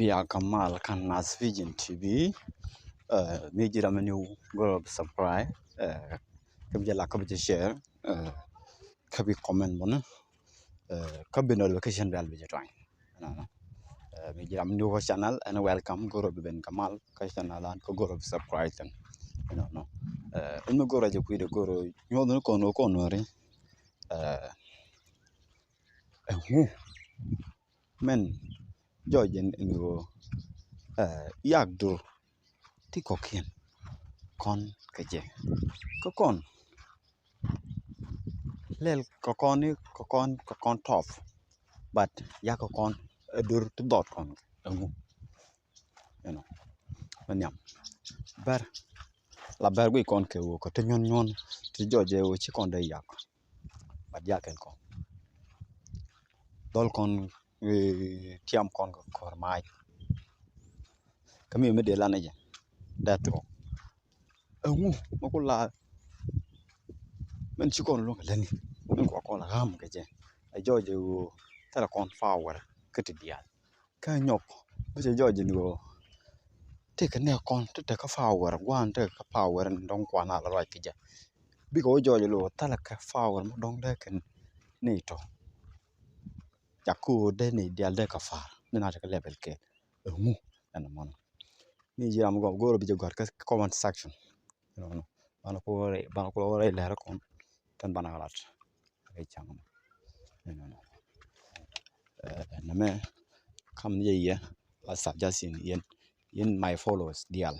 Ya Kamal kan Nas Vision TV mi jira menu go subscribe kam jala kam share kabi comment bona kabi notification bell bi join mi jira menu ko channel and welcome go ben Kamal ka channel an ko go subscribe tan no no go rajo ku de go nyodo ko no re men jojen en yagdo ti kokien kon keje kokon lel kokon top but ya kokon dur to dot kon ngu manyam bar la bar gui kon ke wo ko to nyon ti joje wo chi kon de yak but yaken kon dol kon tiam kon ko kormai kami me de lana je dato ngu makula men chi kon lo lani men ko kon ram keje a joje wo tara kon power kete dial ka nyok bu joje ni wo te ka ne kon te ka power wan te ka power ndong kwa na la right keje bi ko joje lo tala ka power mo dong de ken ni to yaku de ni dial de ka fa ni na ka level ke ngu ana mon ni jam go bi jogor ka comment section no bana ko re la kon tan bana galat ay chang no na me kam ye la suggestion yen my followers dial